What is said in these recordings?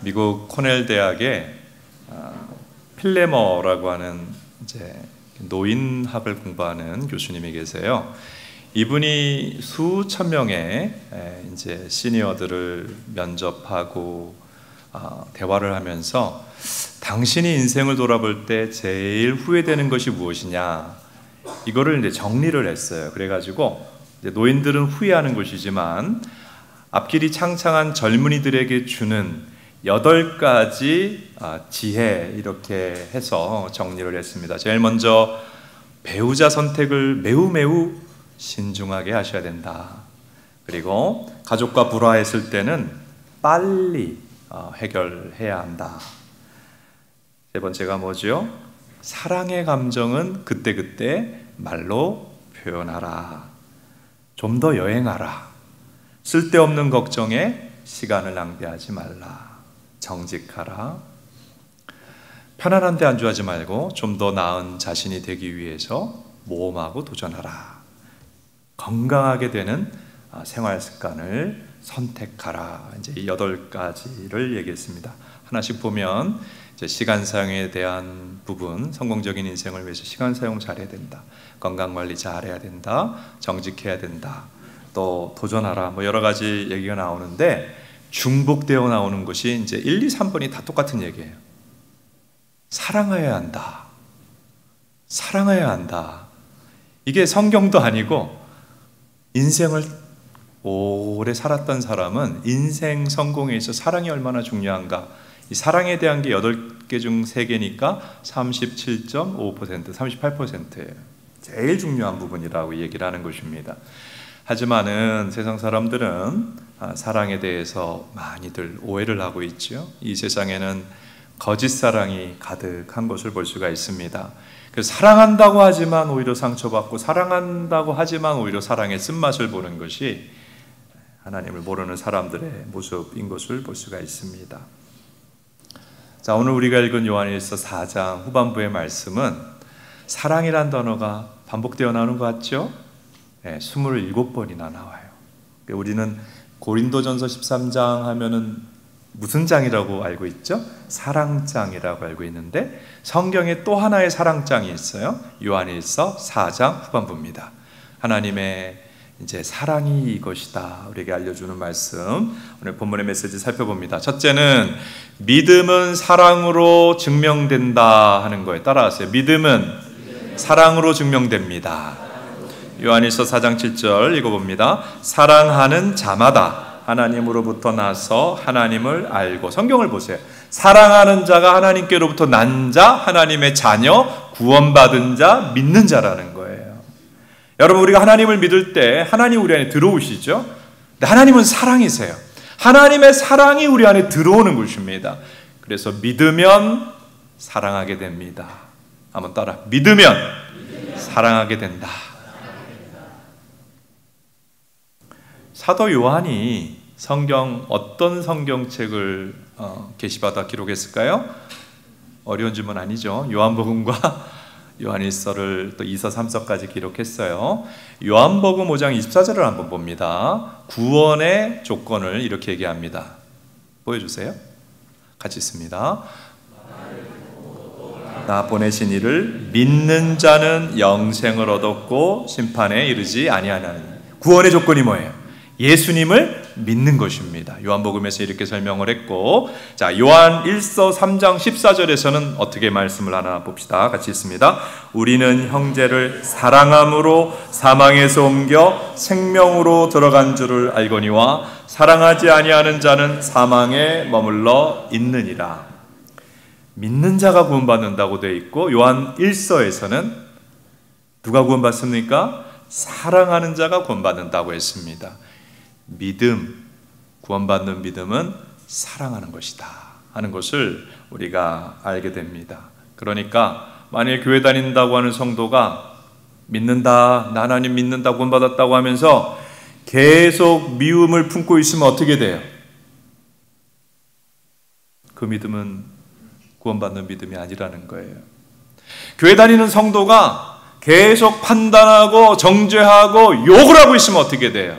미국 코넬 대학에 필레머라고 하는 이제 노인학을 공부하는 교수님이 계세요. 이분이 수천 명의 이제 시니어들을 면접하고 대화를 하면서 당신이 인생을 돌아볼 때 제일 후회되는 것이 무엇이냐, 이거를 이제 정리를 했어요. 그래가지고 이제 노인들은 후회하는 것이지만 앞길이 창창한 젊은이들에게 주는 8가지 지혜, 이렇게 해서 정리를 했습니다. 제일 먼저 배우자 선택을 매우 신중하게 하셔야 된다. 그리고 가족과 불화했을 때는 빨리 해결해야 한다. 세 번째가 뭐죠? 사랑의 감정은 그때그때 말로 표현하라. 좀 더 여행하라. 쓸데없는 걱정에 시간을 낭비하지 말라. 정직하라. 편안한 데 안주하지 말고 좀 더 나은 자신이 되기 위해서 모험하고 도전하라. 건강하게 되는 생활 습관을 선택하라. 이제 이 8가지를 얘기했습니다. 하나씩 보면 이제 시간 사용에 대한 부분, 성공적인 인생을 위해서 시간 사용 잘해야 된다. 건강 관리 잘해야 된다. 정직해야 된다. 또 도전하라. 뭐 여러 가지 얘기가 나오는데 중복되어 나오는 것이 이제 1, 2, 3번이 다 똑같은 얘기예요. 사랑해야 한다. 사랑해야 한다. 이게 성경도 아니고 인생을 오래 살았던 사람은 인생 성공에 있어 사랑이 얼마나 중요한가, 이 사랑에 대한 게 8개 중 3개니까 37.5%, 38%예요. 제일 중요한 부분이라고 얘기를 하는 것입니다. 하지만은 세상 사람들은 사랑에 대해서 많이들 오해를 하고 있죠. 이 세상에는 거짓 사랑이 가득한 것을 볼 수가 있습니다. 그래서 사랑한다고 하지만 오히려 상처받고, 사랑한다고 하지만 오히려 사랑의 쓴맛을 보는 것이 하나님을 모르는 사람들의 모습인 것을 볼 수가 있습니다. 자, 오늘 우리가 읽은 요한일서 4장 후반부의 말씀은 사랑이란 단어가 반복되어 나오는 것 같죠? 네, 27번이나 나와요. 우리는 고린도전서 13장 하면은 무슨 장이라고 알고 있죠? 사랑장이라고 알고 있는데 성경에 또 하나의 사랑장이 있어요. 요한일서 4장 후반부입니다. 하나님의 이제 사랑이 이것이다 우리에게 알려주는 말씀, 오늘 본문의 메시지 살펴봅니다. 첫째는 믿음은 사랑으로 증명된다 하는 거예요. 따라하세요. 믿음은 사랑으로 증명됩니다. 요한일서 4장 7절 읽어봅니다. 사랑하는 자마다 하나님으로부터 나서 하나님을 알고. 성경을 보세요. 사랑하는 자가 하나님께로부터 난 자, 하나님의 자녀, 구원받은 자, 믿는 자라는 거예요. 여러분, 우리가 하나님을 믿을 때 하나님 우리 안에 들어오시죠? 근데 하나님은 사랑이세요. 하나님의 사랑이 우리 안에 들어오는 것입니다. 그래서 믿으면 사랑하게 됩니다. 한번 따라. 믿으면 사랑하게 된다. 사도 요한이 성경 어떤 성경책을 게시받아 기록했을까요? 어려운 질문 아니죠. 요한복음과 요한일서를 또 2서 3서까지 기록했어요. 요한복음 5장 24절을 한번 봅니다. 구원의 조건을 이렇게 얘기합니다. 보여주세요. 같이 있습니다. 나 보내신 이를 믿는 자는 영생을 얻었고 심판에 이르지 아니하나니. 구원의 조건이 뭐예요? 예수님을 믿는 것입니다. 요한복음에서 이렇게 설명을 했고, 자, 요한 1서 3장 14절에서는 어떻게 말씀을 하나 봅시다. 같이 있습니다. 우리는 형제를 사랑함으로 사망에서 옮겨 생명으로 들어간 줄을 알거니와 사랑하지 아니하는 자는 사망에 머물러 있느니라. 믿는 자가 구원받는다고 되어 있고, 요한 1서에서는 누가 구원받습니까? 사랑하는 자가 구원받는다고 했습니다. 믿음, 구원받는 믿음은 사랑하는 것이다 하는 것을 우리가 알게 됩니다. 그러니까 만일 교회 다닌다고 하는 성도가 믿는다, 나 하나님 믿는다, 구원받았다고 하면서 계속 미움을 품고 있으면 어떻게 돼요? 그 믿음은 구원받는 믿음이 아니라는 거예요. 교회 다니는 성도가 계속 판단하고 정죄하고 욕을 하고 있으면 어떻게 돼요?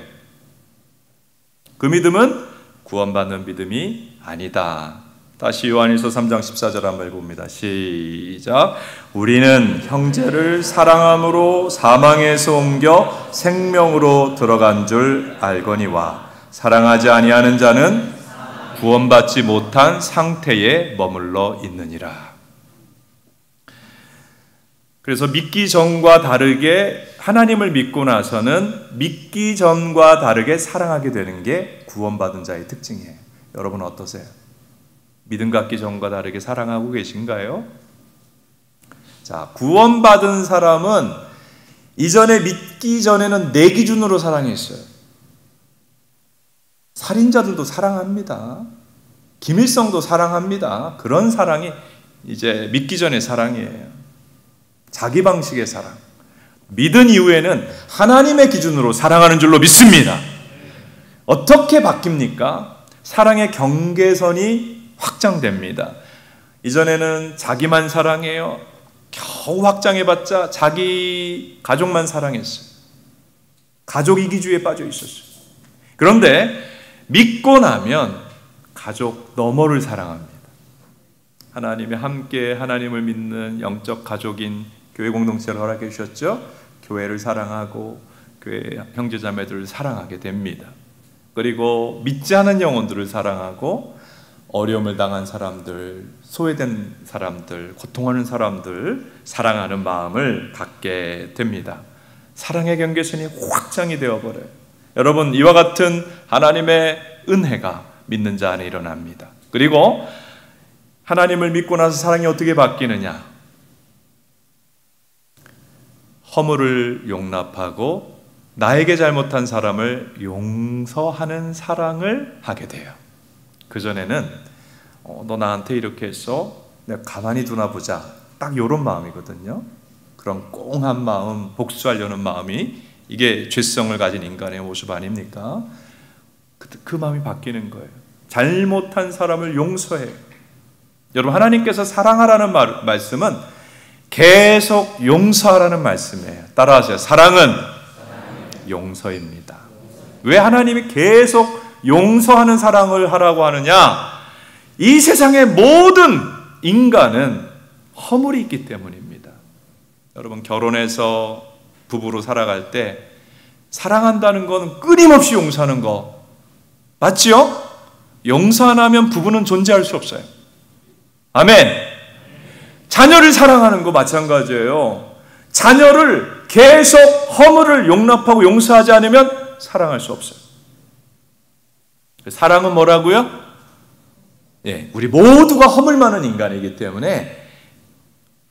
그 믿음은 구원받는 믿음이 아니다. 다시 요한일서 3장 14절 한번 읽어봅니다. 시작. 우리는 형제를 사랑함으로 사망에서 옮겨 생명으로 들어간 줄 알거니와 사랑하지 아니하는 자는 구원받지 못한 상태에 머물러 있느니라. 그래서 믿기 전과 다르게 하나님을 믿고 나서는 믿기 전과 다르게 사랑하게 되는 게 구원받은 자의 특징이에요. 여러분 어떠세요? 믿음 갖기 전과 다르게 사랑하고 계신가요? 자, 구원받은 사람은 이전에 믿기 전에는 내 기준으로 사랑했어요. 살인자들도 사랑합니다. 김일성도 사랑합니다. 그런 사랑이 이제 믿기 전의 사랑이에요. 자기 방식의 사랑. 믿은 이후에는 하나님의 기준으로 사랑하는 줄로 믿습니다. 어떻게 바뀝니까? 사랑의 경계선이 확장됩니다. 이전에는 자기만 사랑해요. 겨우 확장해봤자 자기 가족만 사랑했어요. 가족 이기주의에 빠져 있었어요. 그런데 믿고 나면 가족 너머를 사랑합니다. 하나님이 함께 하나님을 믿는 영적 가족인 교회 공동체를 허락해 주셨죠. 교회를 사랑하고 교회 형제자매들을 사랑하게 됩니다. 그리고 믿지 않은 영혼들을 사랑하고 어려움을 당한 사람들, 소외된 사람들, 고통하는 사람들 사랑하는 마음을 갖게 됩니다. 사랑의 경계선이 확장이 되어버려요. 여러분, 이와 같은 하나님의 은혜가 믿는 자 안에 일어납니다. 그리고 하나님을 믿고 나서 사랑이 어떻게 바뀌느냐? 허물을 용납하고 나에게 잘못한 사람을 용서하는 사랑을 하게 돼요. 그전에는 너 나한테 이렇게 했어? 내가 가만히 두나 보자. 딱 이런 마음이거든요. 그런 꽁한 마음, 복수하려는 마음이 이게 죄성을 가진 인간의 모습 아닙니까? 그 마음이 바뀌는 거예요. 잘못한 사람을 용서해요. 여러분, 하나님께서 사랑하라는 말씀은 계속 용서하라는 말씀이에요. 따라하세요. 사랑은 용서입니다. 왜 하나님이 계속 용서하는 사랑을 하라고 하느냐? 이 세상의 모든 인간은 허물이 있기 때문입니다. 여러분, 결혼해서 부부로 살아갈 때 사랑한다는 건 끊임없이 용서하는 거 맞지요? 용서 안 하면 부부는 존재할 수 없어요. 아멘. 자녀를 사랑하는 거 마찬가지예요. 자녀를 계속 허물을 용납하고 용서하지 않으면 사랑할 수 없어요. 사랑은 뭐라고요? 예, 우리 모두가 허물 많은 인간이기 때문에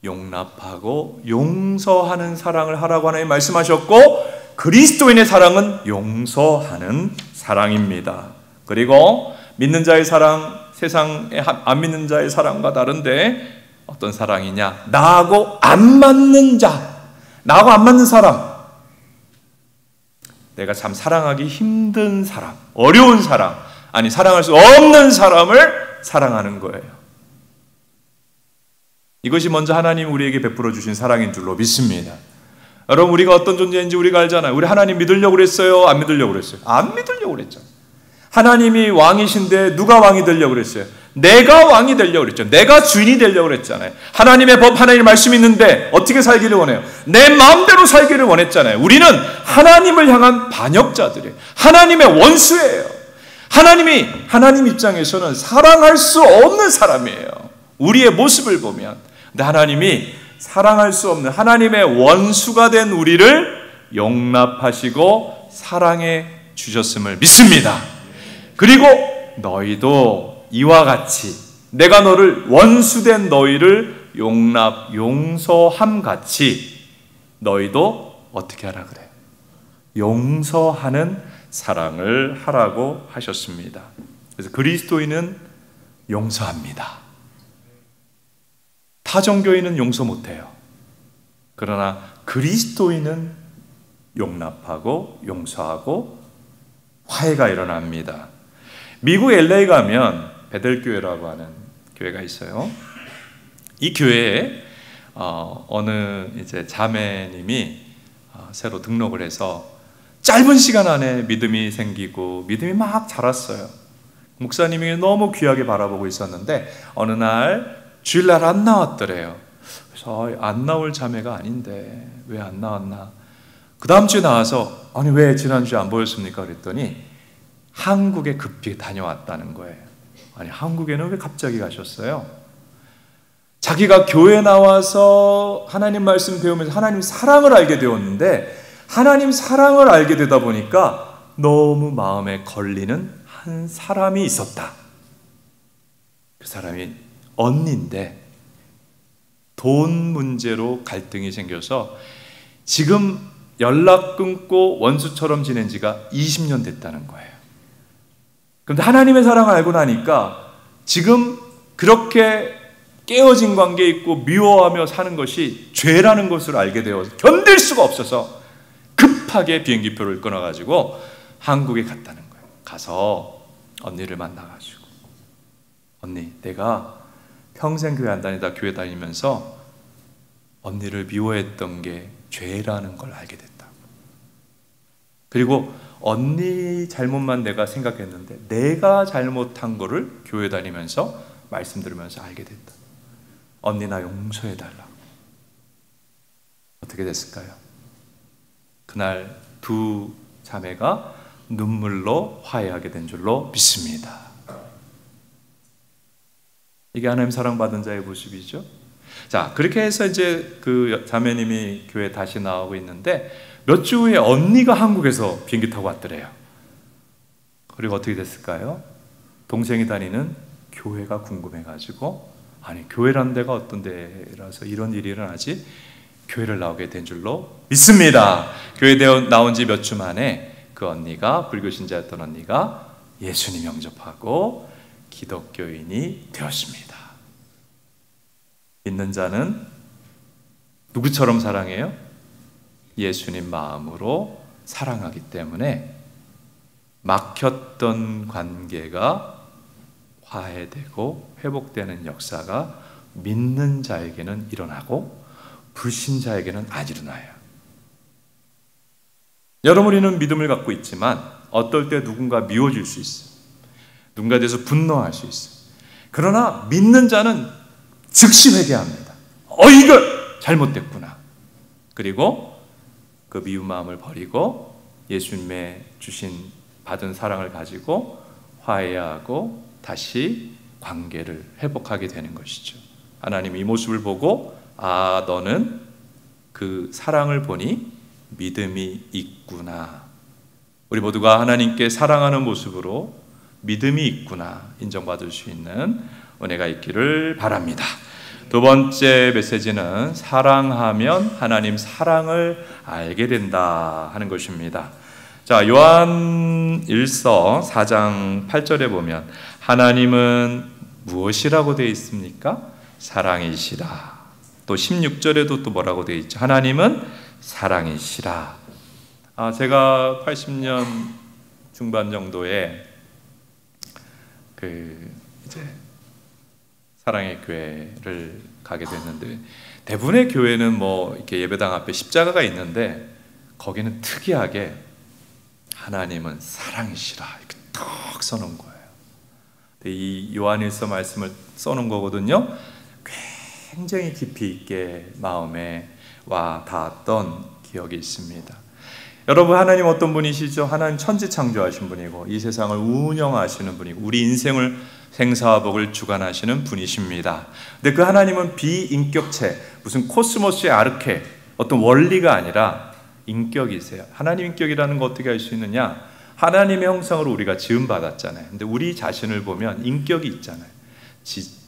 용납하고 용서하는 사랑을 하라고 하나님 말씀하셨고, 그리스도인의 사랑은 용서하는 사랑입니다. 그리고 믿는 자의 사랑, 세상에 안 믿는 자의 사랑과 다른데 어떤 사랑이냐? 나하고 안 맞는 자, 나하고 안 맞는 사람, 내가 참 사랑하기 힘든 사람, 어려운 사람, 아니 사랑할 수 없는 사람을 사랑하는 거예요. 이것이 먼저 하나님 우리에게 베풀어 주신 사랑인 줄로 믿습니다. 여러분, 우리가 어떤 존재인지 우리가 알잖아요. 우리 하나님 믿으려고 그랬어요? 안 믿으려고 그랬어요? 안 믿으려고 그랬죠. 하나님이 왕이신데 누가 왕이 되려고 그랬어요? 내가 왕이 되려고 그랬죠. 내가 주인이 되려고 그랬잖아요. 하나님의 법, 하나님의 말씀이 있는데 어떻게 살기를 원해요? 내 마음대로 살기를 원했잖아요. 우리는 하나님을 향한 반역자들이에요. 하나님의 원수예요. 하나님 입장에서는 사랑할 수 없는 사람이에요. 우리의 모습을 보면. 근데 하나님이 사랑할 수 없는 하나님의 원수가 된 우리를 용납하시고 사랑해 주셨음을 믿습니다. 그리고 너희도 이와 같이 내가 너를 원수된 너희를 용서함 같이 너희도 어떻게 하라 그래? 용서하는 사랑을 하라고 하셨습니다. 그래서 그리스도인은 용서합니다. 타 종교인은 용서 못해요. 그러나 그리스도인은 용납하고 용서하고 화해가 일어납니다. 미국 LA 가면 베델교회라고 하는 교회가 있어요. 이 교회에 어느 이제 자매님이 새로 등록을 해서 짧은 시간 안에 믿음이 생기고 믿음이 막 자랐어요. 목사님이 너무 귀하게 바라보고 있었는데 어느 날 주일날 안 나왔더래요. 그래서 안 나올 자매가 아닌데 왜 안 나왔나? 그 다음 주에 나와서 아니 왜 지난주에 안 보였습니까? 그랬더니 한국에 급히 다녀왔다는 거예요. 아니 한국에는 왜 갑자기 가셨어요? 자기가 교회 나와서 하나님 말씀 배우면서 하나님 사랑을 알게 되었는데 하나님 사랑을 알게 되다 보니까 너무 마음에 걸리는 한 사람이 있었다. 그 사람이 언니인데 돈 문제로 갈등이 생겨서 지금 연락 끊고 원수처럼 지낸 지가 20년 됐다는 거예요. 그런데 하나님의 사랑을 알고 나니까 지금 그렇게 깨어진 관계에 있고 미워하며 사는 것이 죄라는 것을 알게 되어서 견딜 수가 없어서 급하게 비행기표를 끊어가지고 한국에 갔다는 거예요. 가서 언니를 만나가지고 언니 내가 평생 교회 안 다니다 교회 다니면서 언니를 미워했던 게 죄라는 걸 알게 됐다. 그리고 언니 잘못만 내가 생각했는데 내가 잘못한 거를 교회 다니면서 말씀 들으면서 알게 됐다. 언니 나 용서해달라. 어떻게 됐을까요? 그날 두 자매가 눈물로 화해하게 된 줄로 믿습니다. 이게 하나님 사랑받은 자의 모습이죠. 자, 그렇게 해서 이제 그 자매님이 교회 다시 나오고 있는데 몇 주 후에 언니가 한국에서 비행기 타고 왔더래요. 그리고 어떻게 됐을까요? 동생이 다니는 교회가 궁금해가지고 아니 교회라는 데가 어떤 데라서 이런 일이 일어나지? 교회를 나오게 된 줄로 믿습니다. 교회 나온 지 몇 주 만에 그 언니가 불교 신자였던 언니가 예수님 영접하고 기독교인이 되었습니다. 믿는 자는 누구처럼 사랑해요? 예수님 마음으로 사랑하기 때문에 막혔던 관계가 화해되고 회복되는 역사가 믿는 자에게는 일어나고 불신자에게는 안 일어나요. 여러분 우리는 믿음을 갖고 있지만 어떨 때 누군가 미워질 수 있어요. 누군가에 대해서 분노할 수 있어요. 그러나 믿는 자는 즉시 회개합니다. 이거 잘못됐구나. 그리고 그 미운 마음을 버리고 예수님의 주신 받은 사랑을 가지고 화해하고 다시 관계를 회복하게 되는 것이죠. 하나님이 이 모습을 보고 너는 그 사랑을 보니 믿음이 있구나. 우리 모두가 하나님께 사랑하는 모습으로 믿음이 있구나 인정받을 수 있는 은혜가 있기를 바랍니다. 두 번째 메시지는 사랑하면 하나님 사랑을 알게 된다 하는 것입니다. 자, 요한 1서 4장 8절에 보면 하나님은 무엇이라고 되어 있습니까? 사랑이시라. 또 16절에도 또 뭐라고 되어 있죠? 하나님은 사랑이시라. 제가 80년 중반 정도에 이제 사랑의 교회를 가게 됐는데 대부분의 교회는 뭐 이렇게 예배당 앞에 십자가가 있는데 거기는 특이하게 하나님은 사랑이시라 이렇게 턱 써놓은 거예요. 이 요한일서 말씀을 써놓은 거거든요. 굉장히 깊이 있게 마음에 와 닿았던 기억이 있습니다. 여러분 하나님 어떤 분이시죠? 하나님 천지창조하신 분이고 이 세상을 운영하시는 분이고 우리 인생을 생사와 복을 주관하시는 분이십니다. 근데 그 하나님은 비인격체, 무슨 코스모스의 아르케, 어떤 원리가 아니라 인격이세요. 하나님 인격이라는 거 어떻게 알 수 있느냐? 하나님의 형상으로 우리가 지음받았잖아요. 근데 우리 자신을 보면 인격이 있잖아요.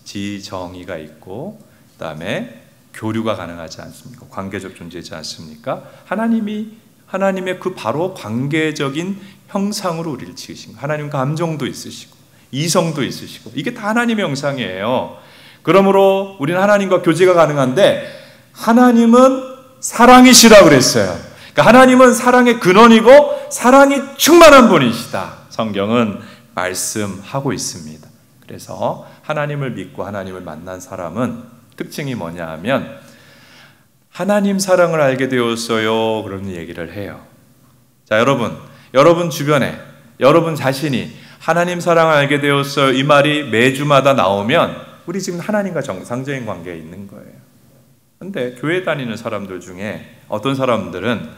지정의가 있고 그다음에 교류가 가능하지 않습니까? 관계적 존재이지 않습니까? 하나님의 그 바로 관계적인 형상으로 우리를 지으신 거예요. 하나님 감정도 있으시고 이성도 있으시고 이게 다 하나님의 형상이에요. 그러므로 우리는 하나님과 교제가 가능한데 하나님은 사랑이시라고 그랬어요. 그러니까 하나님은 사랑의 근원이고 사랑이 충만한 분이시다. 성경은 말씀하고 있습니다. 그래서 하나님을 믿고 하나님을 만난 사람은 특징이 뭐냐 하면 하나님 사랑을 알게 되었어요. 그런 얘기를 해요. 자, 여러분 주변에 여러분 자신이 하나님 사랑을 알게 되었어요. 이 말이 매주마다 나오면 우리 지금 하나님과 정상적인 관계에 있는 거예요. 근데 교회 다니는 사람들 중에 어떤 사람들은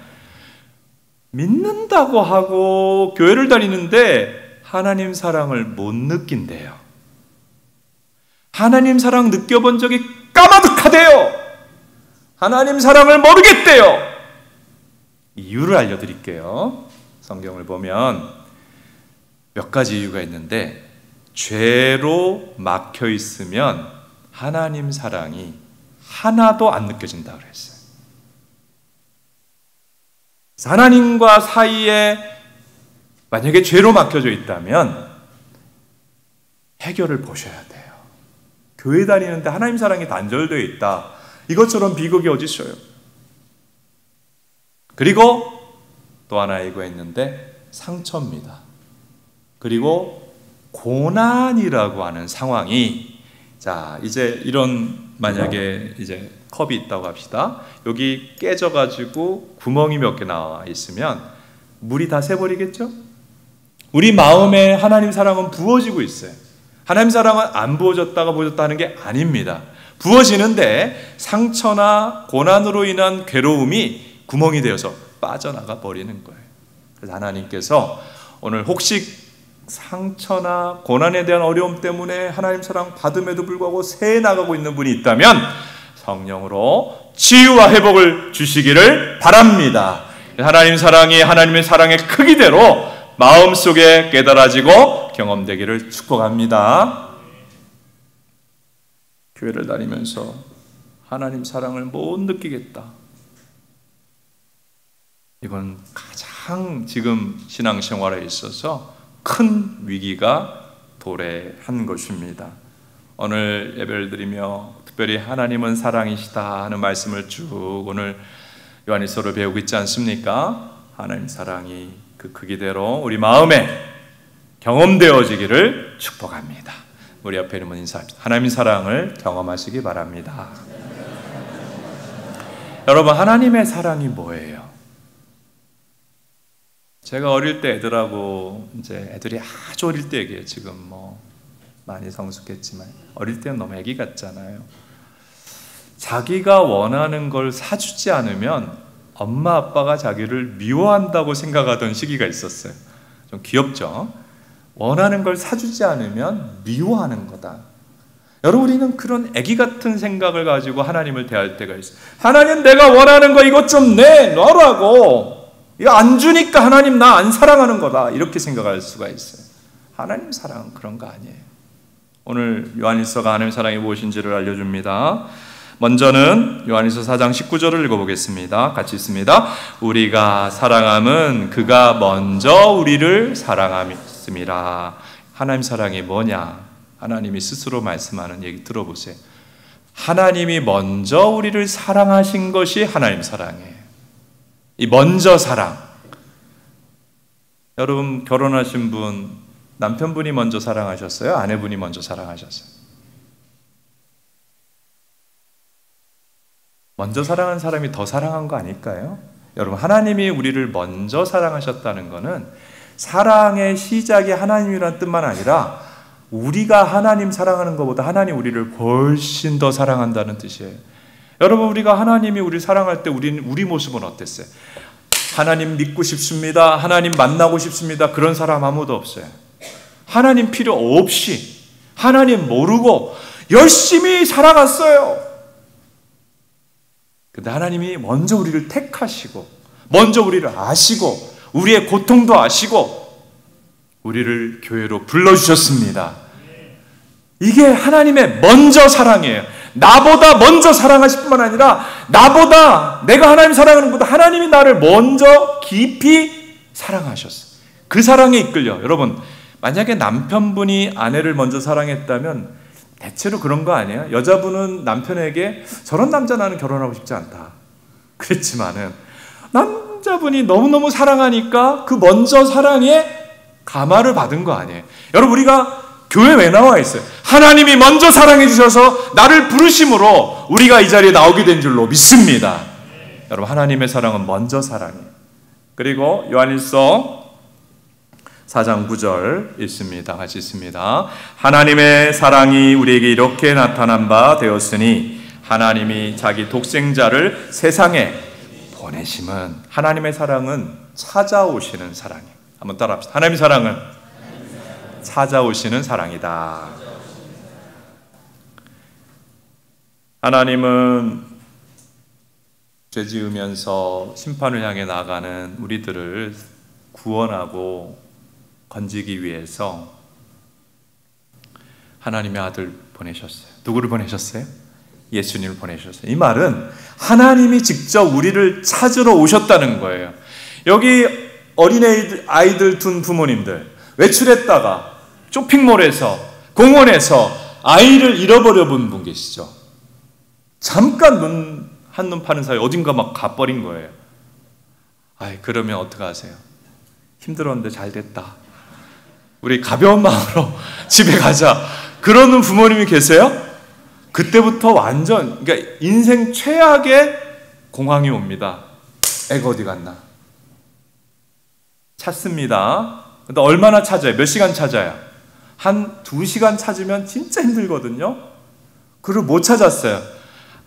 믿는다고 하고 교회를 다니는데 하나님 사랑을 못 느낀대요. 하나님 사랑 느껴본 적이 까마득하대요. 하나님 사랑을 모르겠대요. 이유를 알려드릴게요. 성경을 보면 몇 가지 이유가 있는데, 죄로 막혀 있으면 하나님 사랑이 하나도 안 느껴진다고 그랬어요. 하나님과 사이에 만약에 죄로 막혀져 있다면 해결을 보셔야 돼요. 교회 다니는데 하나님 사랑이 단절되어 있다, 이것처럼 비극이 어디 있어요? 그리고 또 하나 이유가 있는데, 상처입니다. 그리고 고난이라고 하는 상황이, 자, 이제 이런, 만약에 이제 컵이 있다고 합시다. 여기 깨져가지고 구멍이 몇 개 나와 있으면 물이 다 새버리겠죠? 우리 마음에 하나님 사랑은 부어지고 있어요. 하나님 사랑은 안 부어졌다가 부어졌다는 게 아닙니다. 부어지는데 상처나 고난으로 인한 괴로움이 구멍이 되어서 빠져나가 버리는 거예요. 그래서 하나님께서 오늘 혹시 상처나 고난에 대한 어려움 때문에 하나님 사랑 받음에도 불구하고 새해 나가고 있는 분이 있다면 성령으로 치유와 회복을 주시기를 바랍니다. 하나님 사랑이 하나님의 사랑의 크기대로 마음속에 깨달아지고 경험되기를 축복합니다. 교회를 다니면서 하나님 사랑을 못 느끼겠다, 이건 가장 지금 신앙생활에 있어서 큰 위기가 도래한 것입니다. 오늘 예배를 드리며 특별히 하나님은 사랑이시다 하는 말씀을 쭉 오늘 요한일서로 배우고 있지 않습니까? 하나님 사랑이 그 크기대로 우리 마음에 경험되어지기를 축복합니다. 우리 옆에 있는 분 인사합니다. 하나님 사랑을 경험하시기 바랍니다. 여러분, 하나님의 사랑이 뭐예요? 제가 어릴 때 애들하고, 이제 애들이 아주 어릴 때 얘기해요. 지금 뭐 많이 성숙했지만 어릴 때는 너무 애기 같잖아요. 자기가 원하는 걸 사주지 않으면 엄마 아빠가 자기를 미워한다고 생각하던 시기가 있었어요. 좀 귀엽죠? 원하는 걸 사주지 않으면 미워하는 거다. 여러분, 우리는 그런 애기 같은 생각을 가지고 하나님을 대할 때가 있어요. 하나님, 내가 원하는 거 이것 좀 내놔라고. 이거 안 주니까 하나님 나 안 사랑하는 거다, 이렇게 생각할 수가 있어요. 하나님 사랑은 그런 거 아니에요. 오늘 요한일서가 하나님 사랑이 무엇인지를 알려줍니다. 먼저는 요한일서 4장 19절을 읽어보겠습니다. 같이 있습니다. 우리가 사랑함은 그가 먼저 우리를 사랑함이었습니다. 하나님 사랑이 뭐냐? 하나님이 스스로 말씀하는 얘기 들어보세요. 하나님이 먼저 우리를 사랑하신 것이 하나님 사랑이에요. 이 먼저 사랑. 여러분, 결혼하신 분, 남편분이 먼저 사랑하셨어요? 아내분이 먼저 사랑하셨어요? 먼저 사랑한 사람이 더 사랑한 거 아닐까요? 여러분, 하나님이 우리를 먼저 사랑하셨다는 것은 사랑의 시작이 하나님이라는 뜻만 아니라 우리가 하나님 사랑하는 것보다 하나님 우리를 훨씬 더 사랑한다는 뜻이에요. 여러분, 우리가 하나님이 우리 사랑할 때 우리 모습은 어땠어요? 하나님 믿고 싶습니다, 하나님 만나고 싶습니다, 그런 사람 아무도 없어요. 하나님 필요 없이, 하나님 모르고 열심히 살아갔어요. 근데 하나님이 먼저 우리를 택하시고, 먼저 우리를 아시고, 우리의 고통도 아시고 우리를 교회로 불러주셨습니다. 이게 하나님의 먼저 사랑이에요. 나보다 먼저 사랑하실 뿐만 아니라 내가 하나님 사랑하는 것보다 하나님이 나를 먼저 깊이 사랑하셨어요. 그 사랑에 이끌려. 여러분, 만약에 남편분이 아내를 먼저 사랑했다면 대체로 그런 거 아니에요? 여자분은 남편에게 저런 남자 나는 결혼하고 싶지 않다 그랬지만은 남자분이 너무너무 사랑하니까 그 먼저 사랑에 감화를 받은 거 아니에요? 여러분, 우리가 교회 왜 나와 있어요? 하나님이 먼저 사랑해 주셔서 나를 부르심으로 우리가 이 자리에 나오게 된 줄로 믿습니다. 여러분, 하나님의 사랑은 먼저 사랑이에요. 그리고 요한일서 4장 9절 읽습니다. 같이 읽습니다. 하나님의 사랑이 우리에게 이렇게 나타난 바 되었으니 하나님이 자기 독생자를 세상에 보내심은, 하나님의 사랑은 찾아오시는 사랑이에요. 한번 따라합시다. 하나님의 사랑은 찾아오시는 사랑이다. 하나님은 죄 지으면서 심판을 향해 나가는 우리들을 구원하고 건지기 위해서 하나님의 아들 보내셨어요. 누구를 보내셨어요? 예수님을 보내셨어요. 이 말은 하나님이 직접 우리를 찾으러 오셨다는 거예요. 여기 어린아이들 둔 부모님들, 외출했다가 쇼핑몰에서, 공원에서 아이를 잃어버려 본 분 계시죠? 잠깐 한눈 파는 사이 어딘가 막 가버린 거예요. 그러면 어떡하세요? 힘들었는데 잘 됐다, 우리 가벼운 마음으로 집에 가자, 그러는 부모님이 계세요? 그때부터 완전, 그러니까 인생 최악의 공황이 옵니다. 애가 어디 갔나? 찾습니다. 근데 얼마나 찾아요? 몇 시간 찾아요? 한 2시간 찾으면 진짜 힘들거든요. 그걸 못 찾았어요.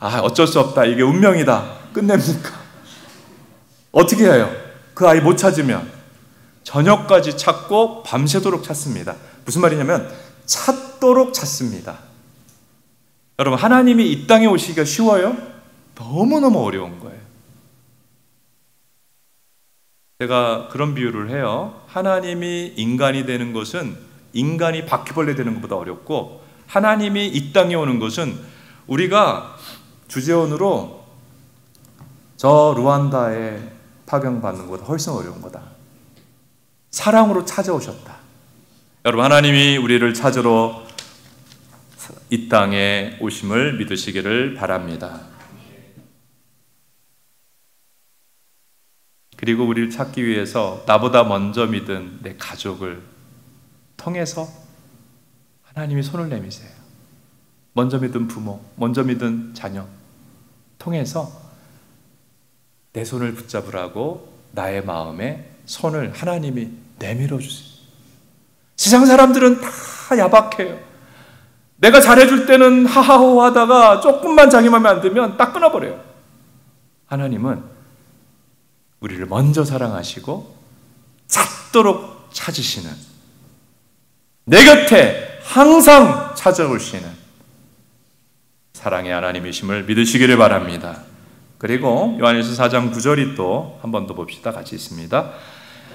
어쩔 수 없다, 이게 운명이다, 끝냅니까? 어떻게 해요? 그 아이 못 찾으면 저녁까지 찾고 밤새도록 찾습니다. 무슨 말이냐면 찾도록 찾습니다. 여러분, 하나님이 이 땅에 오시기가 쉬워요? 너무너무 어려운 거예요. 제가 그런 비유를 해요. 하나님이 인간이 되는 것은 인간이 바퀴벌레 되는 것보다 어렵고, 하나님이 이 땅에 오는 것은 우리가 주재원으로 저 루안다에 파견받는 것보다 훨씬 어려운 거다. 사랑으로 찾아오셨다. 여러분, 하나님이 우리를 찾으러 이 땅에 오심을 믿으시기를 바랍니다. 그리고 우리를 찾기 위해서 나보다 먼저 믿은 내 가족을 통해서 하나님이 손을 내미세요. 먼저 믿은 부모, 먼저 믿은 자녀 통해서 내 손을 붙잡으라고 나의 마음에 손을 하나님이 내밀어 주세요. 세상 사람들은 다 야박해요. 내가 잘해줄 때는 하하호 하다가 조금만 자기 마음에 안 들면 딱 끊어버려요. 하나님은 우리를 먼저 사랑하시고 찾도록 찾으시는, 내 곁에 항상 찾아오시는 사랑의 하나님이심을 믿으시기를 바랍니다. 그리고 요한일서 4장 9절이 또 한 번 더 봅시다. 같이 있습니다.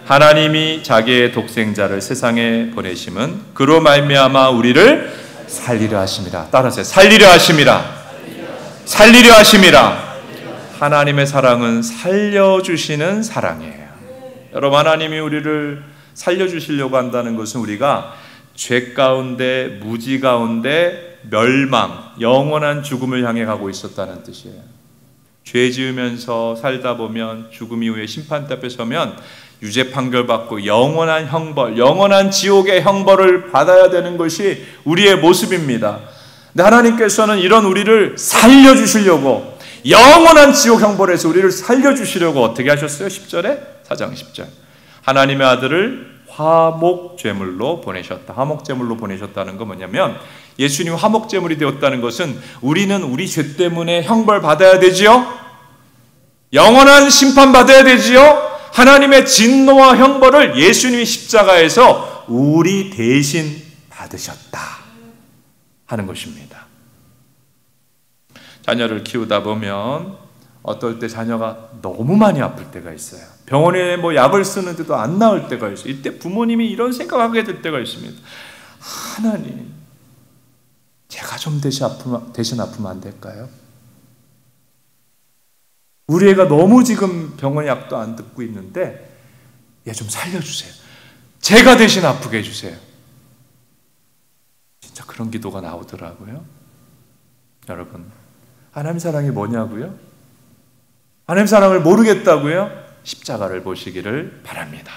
하나님이 자기의 독생자를 세상에 보내심은 그로 말미암아 우리를 살리려 하심이라. 따라하세요. 살리려 하심이라. 살리려 하심이라. 하나님의 사랑은 살려주시는 사랑이에요. 여러분, 하나님이 우리를 살려주시려고 한다는 것은 우리가 죄 가운데, 무지 가운데 멸망, 영원한 죽음을 향해 가고 있었다는 뜻이에요. 죄 지으면서 살다 보면 죽음 이후에 심판대 앞에 서면 유죄 판결받고 영원한 형벌, 영원한 지옥의 형벌을 받아야 되는 것이 우리의 모습입니다. 근데 하나님께서는 이런 우리를 살려주시려고, 영원한 지옥 형벌에서 우리를 살려주시려고 어떻게 하셨어요? 10절에? 4장 10절. 하나님의 아들을 화목제물로 보내셨다. 화목제물로 보내셨다는 건 뭐냐면, 예수님 화목제물이 되었다는 것은 우리는 우리 죄 때문에 형벌 받아야 되지요? 영원한 심판 받아야 되지요? 하나님의 진노와 형벌을 예수님이 십자가에서 우리 대신 받으셨다 하는 것입니다. 자녀를 키우다 보면 어떨 때 자녀가 너무 많이 아플 때가 있어요. 병원에 약을 쓰는데도 안 나을 때가 있어요. 이때 부모님이 이런 생각하게 될 때가 있습니다. 하나님, 제가 좀 대신 아프면 안 될까요? 우리 애가 너무 지금 병원 약도 안 듣고 있는데 얘 좀 살려주세요. 제가 대신 아프게 해주세요. 진짜 그런 기도가 나오더라고요. 여러분, 하나님 사랑이 뭐냐고요? 하나님 사랑을 모르겠다고요? 십자가를 보시기를 바랍니다.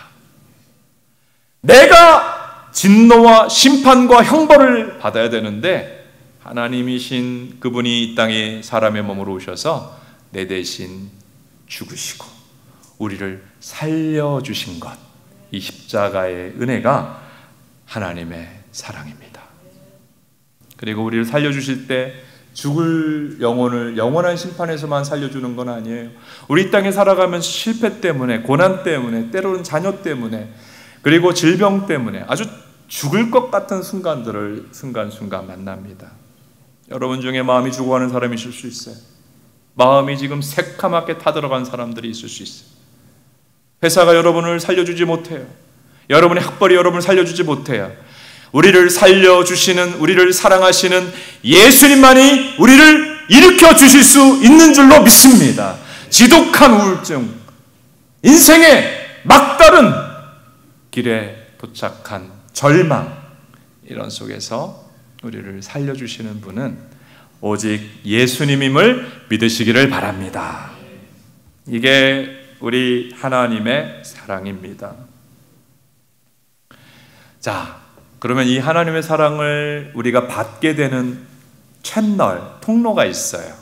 내가 진노와 심판과 형벌을 받아야 되는데 하나님이신 그분이 이 땅에 사람의 몸으로 오셔서 내 대신 죽으시고 우리를 살려주신 것, 이 십자가의 은혜가 하나님의 사랑입니다. 그리고 우리를 살려주실 때 죽을 영혼을 영원한 심판에서만 살려주는 건 아니에요. 우리 땅에 살아가면 실패 때문에, 고난 때문에, 때로는 자녀 때문에, 그리고 질병 때문에 아주 죽을 것 같은 순간들을 순간순간 만납니다. 여러분 중에 마음이 죽어가는 사람이 있을 수 있어요. 마음이 지금 새카맣게 타들어간 사람들이 있을 수 있어요. 회사가 여러분을 살려주지 못해요. 여러분의 학벌이 여러분을 살려주지 못해요. 우리를 살려주시는, 우리를 사랑하시는 예수님만이 우리를 일으켜 주실 수 있는 줄로 믿습니다. 지독한 우울증, 인생의 막다른 길에 도착한 절망, 이런 속에서 우리를 살려주시는 분은 오직 예수님임을 믿으시기를 바랍니다. 이게 우리 하나님의 사랑입니다. 자, 그러면 이 하나님의 사랑을 우리가 받게 되는 채널, 통로가 있어요.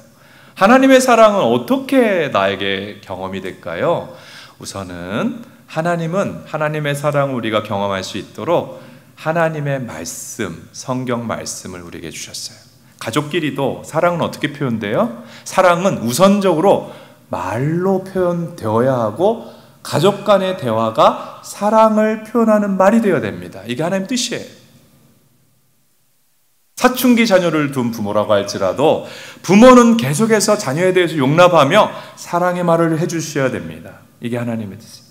하나님의 사랑은 어떻게 나에게 경험이 될까요? 우선은 하나님은 하나님의 사랑을 우리가 경험할 수 있도록 하나님의 말씀, 성경 말씀을 우리에게 주셨어요. 가족끼리도 사랑은 어떻게 표현돼요? 사랑은 우선적으로 말로 표현되어야 하고 가족 간의 대화가 사랑을 표현하는 말이 되어야 됩니다. 이게 하나님 뜻이에요. 사춘기 자녀를 둔 부모라고 할지라도 부모는 계속해서 자녀에 대해서 용납하며 사랑의 말을 해주셔야 됩니다. 이게 하나님의 뜻이에요.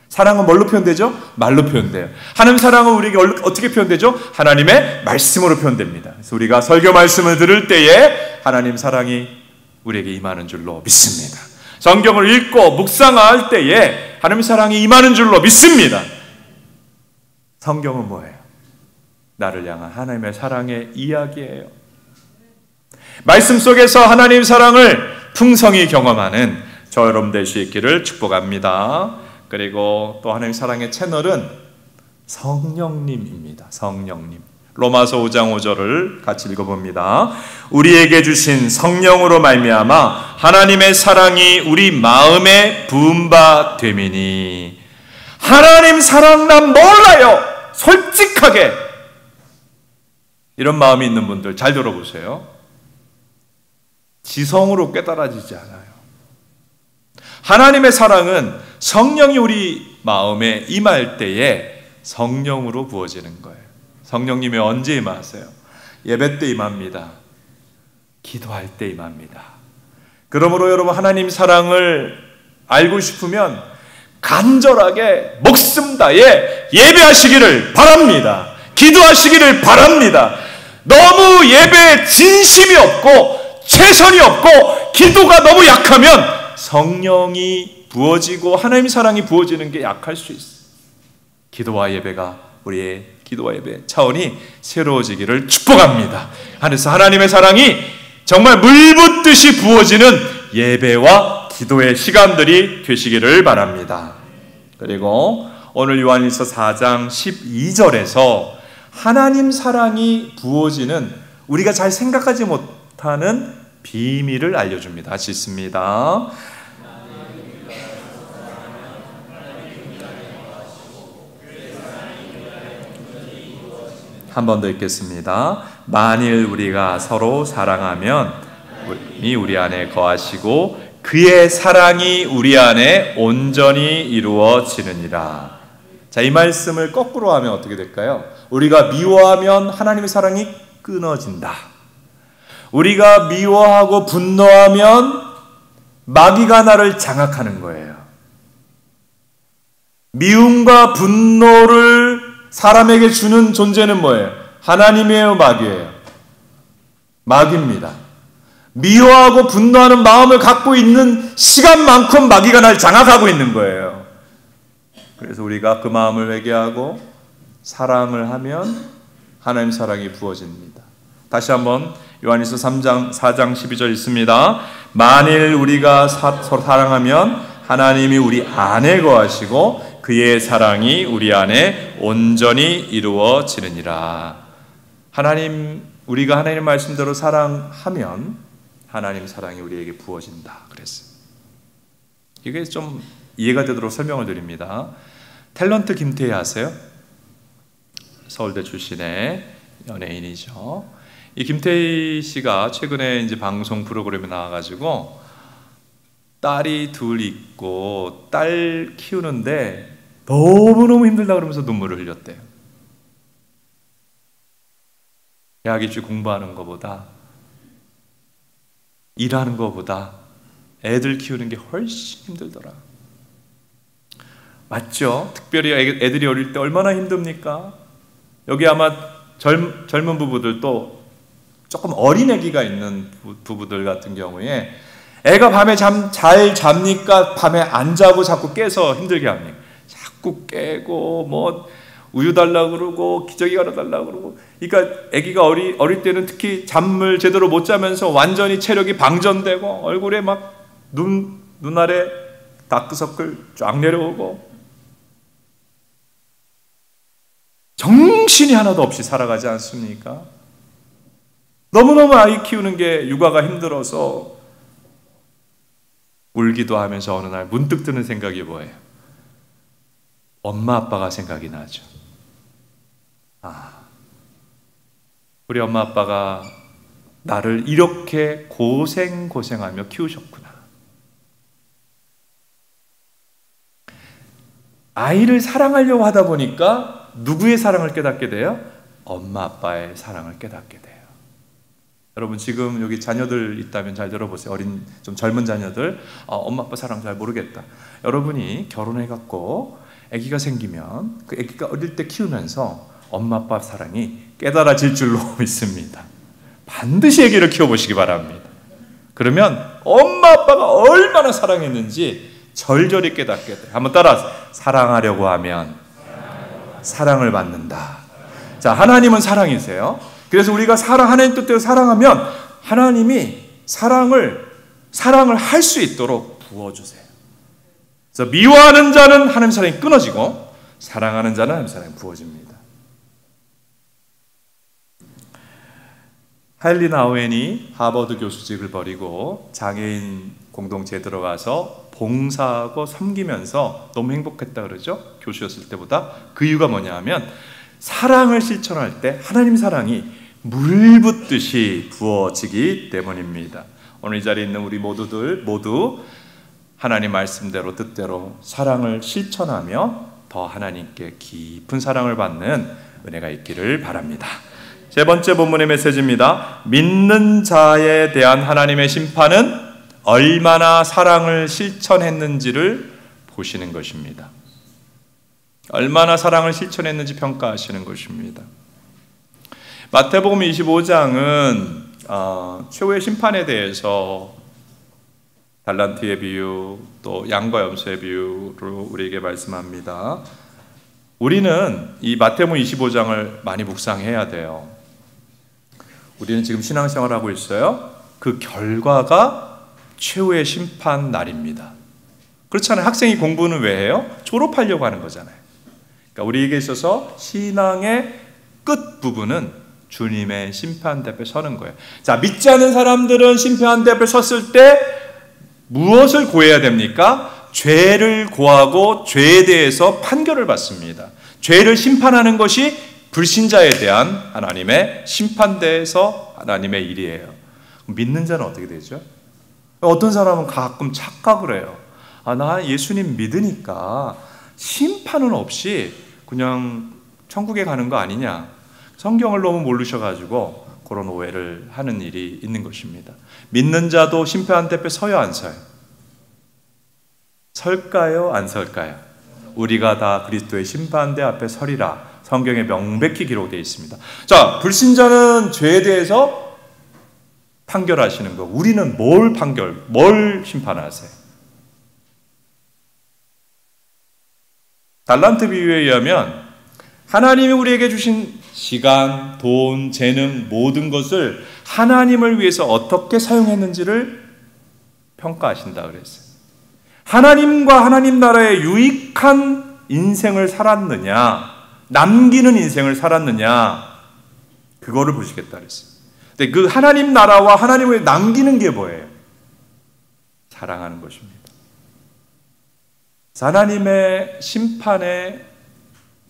사랑은 뭘로 표현되죠? 말로 표현돼요. 하나님 사랑은 우리에게 어떻게 표현되죠? 하나님의 말씀으로 표현됩니다. 그래서 우리가 설교 말씀을 들을 때에 하나님 사랑이 우리에게 임하는 줄로 믿습니다. 성경을 읽고 묵상할 때에 하나님의 사랑이 임하는 줄로 믿습니다. 성경은 뭐예요? 나를 향한 하나님의 사랑의 이야기예요. 말씀 속에서 하나님의 사랑을 풍성히 경험하는 저 여러분 될 수 있기를 축복합니다. 그리고 또 하나님의 사랑의 채널은 성령님입니다. 성령님. 로마서 5장 5절을 같이 읽어봅니다. 우리에게 주신 성령으로 말미암아 하나님의 사랑이 우리 마음에 부은 바 됨이니. 하나님 사랑 난 몰라요. 솔직하게 이런 마음이 있는 분들 잘 들어보세요. 지성으로 깨달아지지 않아요. 하나님의 사랑은 성령이 우리 마음에 임할 때에 성령으로 부어지는 거예요. 성령님이 언제 임하세요? 예배 때 임합니다. 기도할 때 임합니다. 그러므로 여러분 하나님 사랑을 알고 싶으면 간절하게 목숨 다해 예배하시기를 바랍니다. 기도하시기를 바랍니다. 너무 예배에 진심이 없고 최선이 없고 기도가 너무 약하면 성령이 부어지고 하나님 사랑이 부어지는 게 약할 수 있어요. 기도와 예배가 우리의 기도와 예배 차원이 새로워지기를 축복합니다. 그래서 하나님의 사랑이 정말 물붓듯이 부어지는 예배와 기도의 시간들이 되시기를 바랍니다. 그리고 오늘 요한일서 4장 12절에서 하나님 사랑이 부어지는 우리가 잘 생각하지 못하는 비밀을 알려줍니다. 같이 읽습니다. 한 번 더 읽겠습니다. 만일 우리가 서로 사랑하면 우리 안에 거하시고 그의 사랑이 우리 안에 온전히 이루어지느니라. 자, 이 말씀을 거꾸로 하면 어떻게 될까요? 우리가 미워하면 하나님의 사랑이 끊어진다. 우리가 미워하고 분노하면 마귀가 나를 장악하는 거예요. 미움과 분노를 사람에게 주는 존재는 뭐예요? 하나님이에요, 마귀예요? 마귀입니다. 미워하고 분노하는 마음을 갖고 있는 시간만큼 마귀가 날 장악하고 있는 거예요. 그래서 우리가 그 마음을 회개하고 사랑을 하면 하나님 사랑이 부어집니다. 다시 한번 요한일서 4장 12절 있습니다. 만일 우리가 서로 사랑하면 하나님이 우리 안에 거하시고 그의 사랑이 우리 안에 온전히 이루어지느니라. 우리가 하나님 말씀대로 사랑하면 하나님 사랑이 우리에게 부어진다 그랬어요. 이게 좀 이해가 되도록 설명을 드립니다. 탤런트 김태희 아세요? 서울대 출신의 연예인이죠. 이 김태희 씨가 최근에 이제 방송 프로그램에 나와가지고 딸이 둘 있고 딸 키우는데 너무너무 힘들다 그러면서 눈물을 흘렸대요. 대학 입시 공부하는 것보다 일하는 것보다 애들 키우는 게 훨씬 힘들더라. 맞죠? 특별히 애들이 어릴 때 얼마나 힘듭니까? 여기 아마 젊은 부부들 또 조금 어린 애기가 있는 부부들 같은 경우에 애가 밤에 잘 잡니까? 밤에 안 자고 자꾸 깨서 힘들게 합니까? 자꾸 깨고 뭐 우유 달라고 그러고 기저귀 갈아달라고 그러고. 그러니까 애기가 어릴 때는 특히 잠을 제대로 못 자면서 완전히 체력이 방전되고 얼굴에 막 눈알에 다크서클 쫙 내려오고 정신이 하나도 없이 살아가지 않습니까? 너무너무 아이 키우는 게 육아가 힘들어서 울기도 하면서 어느 날 문득 드는 생각이 뭐예요? 엄마 아빠가 생각이 나죠. 우리 엄마 아빠가 나를 이렇게 고생하며 키우셨구나. 아이를 사랑하려고 하다 보니까 누구의 사랑을 깨닫게 돼요? 엄마 아빠의 사랑을 깨닫게 돼요. 여러분 지금 여기 자녀들 있다면 잘 들어보세요. 좀 젊은 자녀들, 엄마 아빠 사랑 잘 모르겠다. 여러분이 결혼해갖고 아기가 생기면 그 아기가 어릴 때 키우면서 엄마 아빠 사랑이 깨달아질 줄로 믿습니다. 반드시 아기를 키워보시기 바랍니다. 그러면 엄마 아빠가 얼마나 사랑했는지 절절히 깨닫게 돼요. 한번 따라서 사랑하려고 하면 사랑을 받는다. 자, 하나님은 사랑이세요. 그래서 우리가 하나님 뜻대로 사랑하면 하나님이 사랑을 할 수 있도록 부어주세요. 그래서 미워하는 자는 하나님 사랑이 끊어지고 사랑하는 자는 하나님 사랑이 부어집니다. 하일리 나우엔이 하버드 교수직을 버리고 장애인 공동체에 들어가서 봉사하고 섬기면서 너무 행복했다 그러죠? 교수였을 때보다. 그 이유가 뭐냐 하면 사랑을 실천할 때 하나님 사랑이 물 붓듯이 부어지기 때문입니다. 오늘 이 자리에 있는 우리 모두 하나님 말씀대로 뜻대로 사랑을 실천하며 더 하나님께 깊은 사랑을 받는 은혜가 있기를 바랍니다. 세 번째 본문의 메시지입니다. 믿는 자에 대한 하나님의 심판은 얼마나 사랑을 실천했는지를 보시는 것입니다. 얼마나 사랑을 실천했는지 평가하시는 것입니다. 마태복음 25장은 최후의 심판에 대해서 달란트의 비유, 또 양과 염소의 비유로 우리에게 말씀합니다. 우리는 이 마태복음 25장을 많이 묵상해야 돼요. 우리는 지금 신앙생활을 하고 있어요. 그 결과가 최후의 심판 날입니다. 그렇잖아요. 학생이 공부는 왜 해요? 졸업하려고 하는 거잖아요. 그러니까 우리에게 있어서 신앙의 끝 부분은 주님의 심판대 앞에 서는 거예요. 자, 믿지 않는 사람들은 심판대 앞에 섰을 때 무엇을 고해야 됩니까? 죄를 고하고 죄에 대해서 판결을 받습니다. 죄를 심판하는 것이 불신자에 대한 하나님의 심판대에서 하나님의 일이에요. 믿는 자는 어떻게 되죠? 어떤 사람은 가끔 착각을 해요. 나 예수님 믿으니까 심판은 없이 그냥 천국에 가는 거 아니냐. 성경을 너무 모르셔가지고 그런 오해를 하는 일이 있는 것입니다. 믿는 자도 심판대 앞에 서요, 안 서요? 설까요, 안 설까요? 우리가 다 그리스도의 심판대 앞에 서리라. 성경에 명백히 기록되어 있습니다. 자, 불신자는 죄에 대해서 판결하시는 거. 우리는 뭘 심판하세요? 달란트 비유에 의하면 하나님이 우리에게 주신 시간, 돈, 재능, 모든 것을 하나님을 위해서 어떻게 사용했는지를 평가하신다 그랬어요. 하나님과 하나님 나라에 유익한 인생을 살았느냐, 남기는 인생을 살았느냐, 그거를 보시겠다 그랬어요. 근데 그 하나님 나라와 하나님을 남기는 게 뭐예요? 사랑하는 것입니다. 하나님의 심판의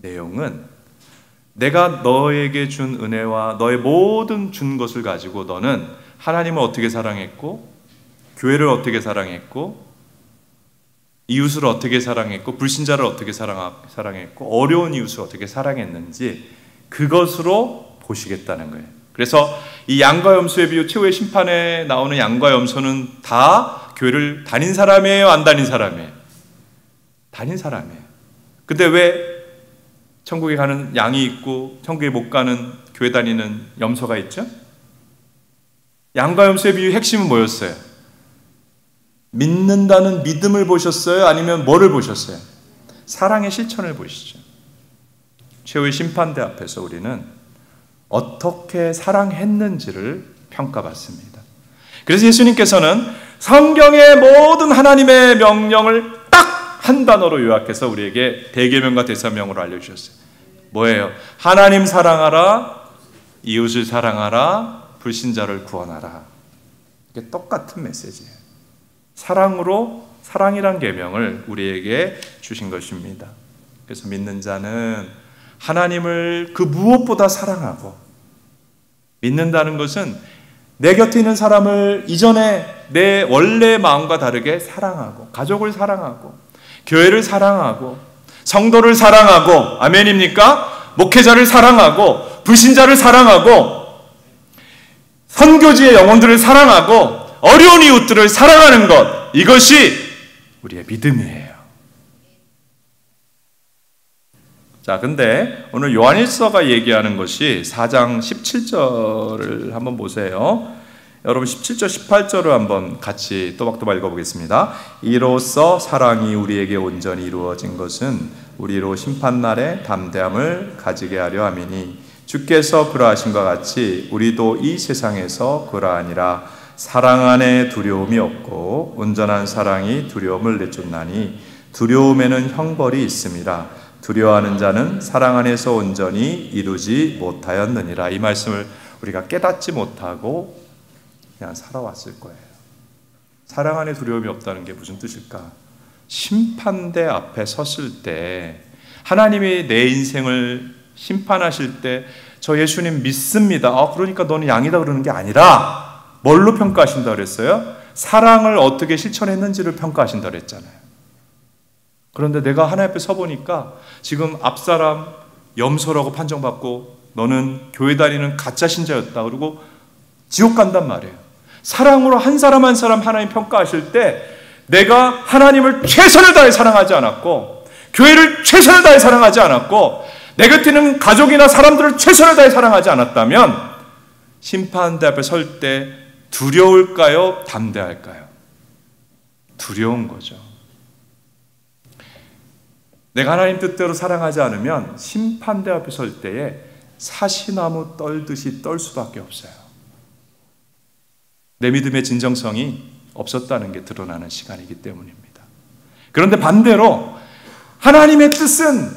내용은 내가 너에게 준 은혜와 너의 모든 준 것을 가지고 너는 하나님을 어떻게 사랑했고, 교회를 어떻게 사랑했고, 이웃을 어떻게 사랑했고, 불신자를 어떻게 사랑했고, 어려운 이웃을 어떻게 사랑했는지 그것으로 보시겠다는 거예요. 그래서 이 양과 염소의 비유, 최후의 심판에 나오는 양과 염소는 다 교회를 다닌 사람이에요, 안 다닌 사람이에요? 다닌 사람이에요. 근데 왜 천국에 가는 양이 있고 천국에 못 가는 교회 다니는 염소가 있죠? 양과 염소의 비유 핵심은 뭐였어요? 믿는다는 믿음을 보셨어요? 아니면 뭐를 보셨어요? 사랑의 실천을 보시죠. 최후의 심판대 앞에서 우리는 어떻게 사랑했는지를 평가받습니다. 그래서 예수님께서는 성경의 모든 하나님의 명령을 딱 한 단어로 요약해서 우리에게 대계명과 대사명으로 알려주셨어요. 뭐예요? 하나님 사랑하라, 이웃을 사랑하라, 불신자를 구원하라. 이게 똑같은 메시지예요. 사랑으로, 사랑이란 계명을 우리에게 주신 것입니다. 그래서 믿는 자는 하나님을 그 무엇보다 사랑하고, 믿는다는 것은 내 곁에 있는 사람을 이전에 내 원래의 마음과 다르게 사랑하고, 가족을 사랑하고, 교회를 사랑하고, 성도를 사랑하고, 아멘입니까? 목회자를 사랑하고, 불신자를 사랑하고, 선교지의 영혼들을 사랑하고, 어려운 이웃들을 사랑하는 것, 이것이 우리의 믿음이에요. 자, 근데 오늘 요한일서가 얘기하는 것이 4장 17절을 한번 보세요. 여러분 17절 18절을 한번 같이 또박또박 읽어보겠습니다. 이로써 사랑이 우리에게 온전히 이루어진 것은 우리로 심판날에 담대함을 가지게 하려 함이니 주께서 그러하신과 같이 우리도 이 세상에서 그러하니라. 사랑 안에 두려움이 없고 온전한 사랑이 두려움을 내쫓나니 두려움에는 형벌이 있음이라. 두려워하는 자는 사랑 안에서 온전히 이루지 못하였느니라. 이 말씀을 우리가 깨닫지 못하고 그냥 살아왔을 거예요. 사랑 안에 두려움이 없다는 게 무슨 뜻일까? 심판대 앞에 섰을 때 하나님이 내 인생을 심판하실 때 저 예수님 믿습니다. 그러니까 너는 양이다 그러는 게 아니라 뭘로 평가하신다 그랬어요? 사랑을 어떻게 실천했는지를 평가하신다 그랬잖아요. 그런데 내가 하나님 앞에 서보니까 지금 앞사람 염소라고 판정받고 너는 교회 다니는 가짜 신자였다 그러고 지옥 간단 말이에요. 사랑으로 한 사람 한 사람 하나님 평가하실 때 내가 하나님을 최선을 다해 사랑하지 않았고 교회를 최선을 다해 사랑하지 않았고 내 곁에 있는 가족이나 사람들을 최선을 다해 사랑하지 않았다면 심판대 앞에 설 때 두려울까요? 담대할까요? 두려운 거죠. 내가 하나님 뜻대로 사랑하지 않으면 심판대 앞에 설 때에 사시나무 떨듯이 떨 수밖에 없어요. 내 믿음의 진정성이 없었다는 게 드러나는 시간이기 때문입니다. 그런데 반대로 하나님의 뜻은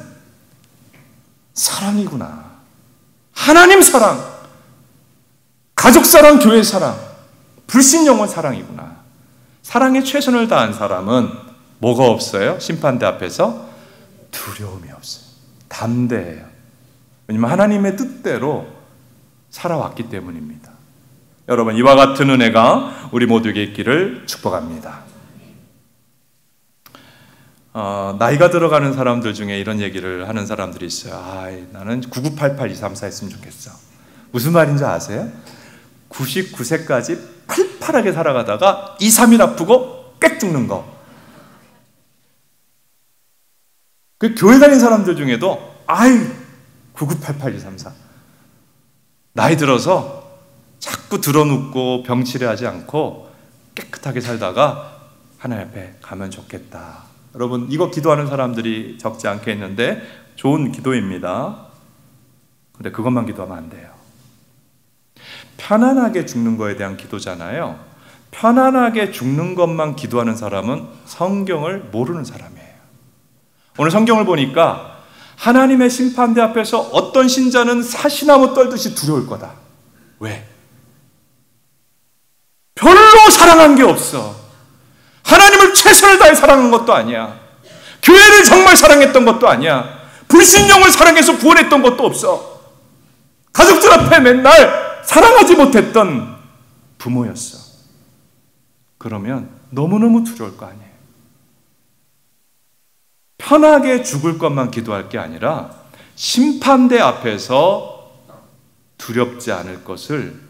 사랑이구나. 하나님 사랑, 가족 사랑, 교회 사랑, 불신 영혼 사랑이구나. 사랑에 최선을 다한 사람은 뭐가 없어요? 심판대 앞에서 두려움이 없어요. 담대해요. 왜냐하면 하나님의 뜻대로 살아왔기 때문입니다. 여러분, 이와 같은 은혜가 우리 모두에게 있기를 축복합니다. 나이가 들어가는 사람들 중에 이런 얘기를 하는 사람들이 있어요. 나는 9988-234 했으면 좋겠어. 무슨 말인지 아세요? 99세까지 팔팔하게 살아가다가 2, 3일 아프고 꽥 죽는 거. 그 교회 다니는 사람들 중에도 9988-234 나이 들어서 자꾸 드러눕고 병치레하지 않고 깨끗하게 살다가 하나님 앞에 가면 좋겠다. 여러분, 이거 기도하는 사람들이 적지 않겠는데 좋은 기도입니다. 근데 그것만 기도하면 안 돼요. 편안하게 죽는 거에 대한 기도잖아요. 편안하게 죽는 것만 기도하는 사람은 성경을 모르는 사람이에요. 오늘 성경을 보니까 하나님의 심판대 앞에서 어떤 신자는 사시나무 떨듯이 두려울 거다. 왜? 별로 사랑한 게 없어. 하나님을 최선을 다해 사랑한 것도 아니야. 교회를 정말 사랑했던 것도 아니야. 불신령을 사랑해서 구원했던 것도 없어. 가족들 앞에 맨날 사랑하지 못했던 부모였어. 그러면 너무너무 두려울 거 아니에요. 편하게 죽을 것만 기도할 게 아니라 심판대 앞에서 두렵지 않을 것을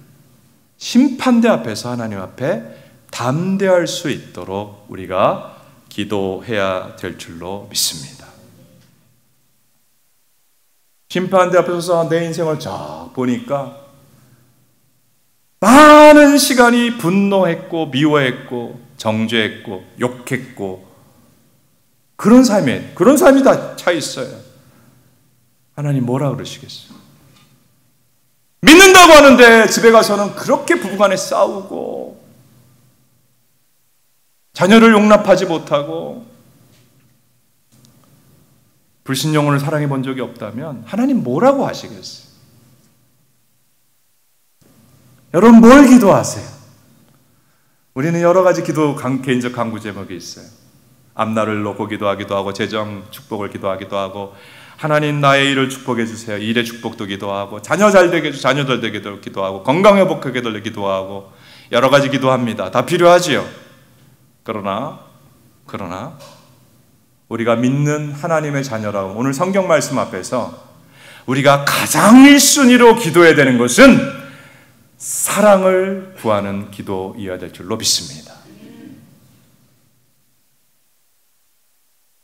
심판대 앞에서 하나님 앞에 담대할 수 있도록 우리가 기도해야 될 줄로 믿습니다. 심판대 앞에서 내 인생을 쫙 보니까 많은 시간이 분노했고 미워했고 정죄했고 욕했고 그런 삶이 다 차 있어요. 하나님 뭐라 그러시겠어요? 믿는다고 하는데 집에 가서는 그렇게 부부간에 싸우고 자녀를 용납하지 못하고 불신령을 사랑해 본 적이 없다면 하나님 뭐라고 하시겠어요? 여러분 뭘 기도하세요? 우리는 여러 가지 개인적 간구 제목이 있어요. 앞날을 놓고 기도하기도 하고 재정 축복을 기도하기도 하고 하나님 나의 일을 축복해 주세요. 일의 축복도 기도하고 자녀 잘 되게 해주세요. 자녀 잘 되게 기도하고 건강 회복하게 해달라고 기도하고 여러 가지 기도합니다. 다 필요하지요. 그러나 우리가 믿는 하나님의 자녀라고 오늘 성경 말씀 앞에서 우리가 가장 1순위로 기도해야 되는 것은 사랑을 구하는 기도이어야 될 줄로 믿습니다.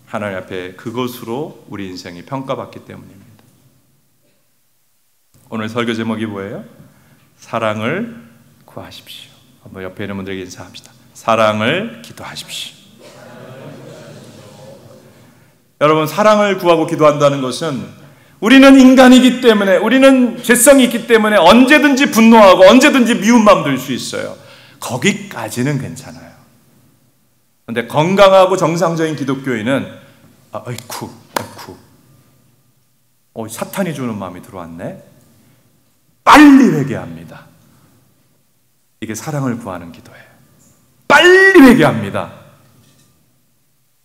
하나님 앞에 그것으로 우리 인생이 평가받기 때문입니다. 오늘 설교 제목이 뭐예요? 사랑을 구하십시오. 한번 옆에 있는 분들에게 인사합시다. 사랑을 기도하십시오. 여러분 사랑을 구하고 기도한다는 것은 우리는 인간이기 때문에 우리는 죄성이 있기 때문에 언제든지 분노하고 언제든지 미운 마음 들 수 있어요. 거기까지는 괜찮아요. 그런데 건강하고 정상적인 기독교인은 아이쿠 사탄이 주는 마음이 들어왔네. 빨리 회개합니다. 이게 사랑을 구하는 기도예요. 빨리 회개합니다.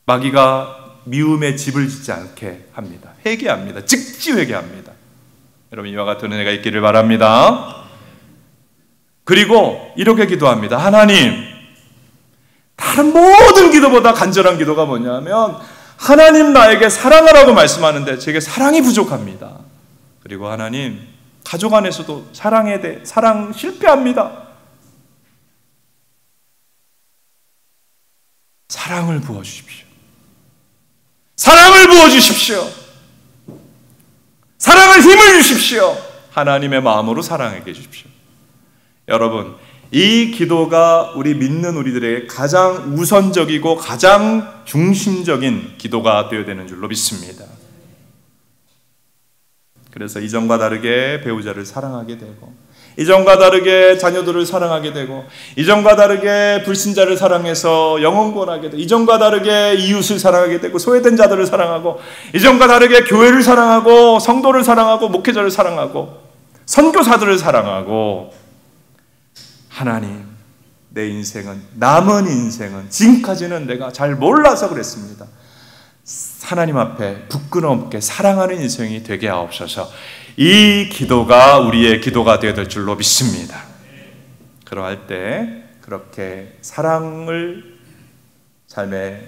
마귀가 미움의 집을 짓지 않게 합니다. 회개합니다. 즉시 회개합니다. 여러분 이와 같은 은혜가 있기를 바랍니다. 그리고 이렇게 기도합니다. 하나님, 다른 모든 기도보다 간절한 기도가 뭐냐면 하나님 나에게 사랑하라고 말씀하는데 제게 사랑이 부족합니다. 그리고 하나님, 가족 안에서도 사랑 실패합니다. 사랑을 부어주십시오. 사랑을 부어주십시오. 사랑을 힘을 주십시오. 하나님의 마음으로 사랑하게 해주십시오. 여러분, 이 기도가 우리 믿는 우리들에게 가장 우선적이고 가장 중심적인 기도가 되어야 되는 줄로 믿습니다. 그래서 이전과 다르게 배우자를 사랑하게 되고 이전과 다르게 자녀들을 사랑하게 되고 이전과 다르게 불신자를 사랑해서 영혼구원하게 되고 이전과 다르게 이웃을 사랑하게 되고 소외된 자들을 사랑하고 이전과 다르게 교회를 사랑하고 성도를 사랑하고 목회자를 사랑하고 선교사들을 사랑하고 하나님, 내 인생은 남은 인생은 지금까지는 내가 잘 몰라서 그랬습니다. 하나님 앞에 부끄러움 없게 사랑하는 인생이 되게 하옵소서. 이 기도가 우리의 기도가 되어야 될 줄로 믿습니다. 그러할 때 그렇게 사랑을 삶의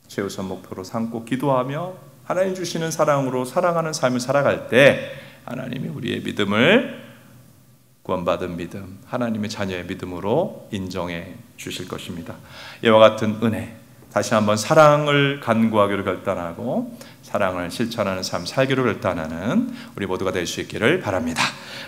최우선 목표로 삼고 기도하며 하나님 주시는 사랑으로 사랑하는 삶을 살아갈 때 하나님이 우리의 믿음을 구원받은 믿음, 하나님의 자녀의 믿음으로 인정해 주실 것입니다. 이와 같은 은혜, 다시 한번 사랑을 간구하기로 결단하고 사랑을 실천하는 삶 살기로 결단하는 우리 모두가 될 수 있기를 바랍니다.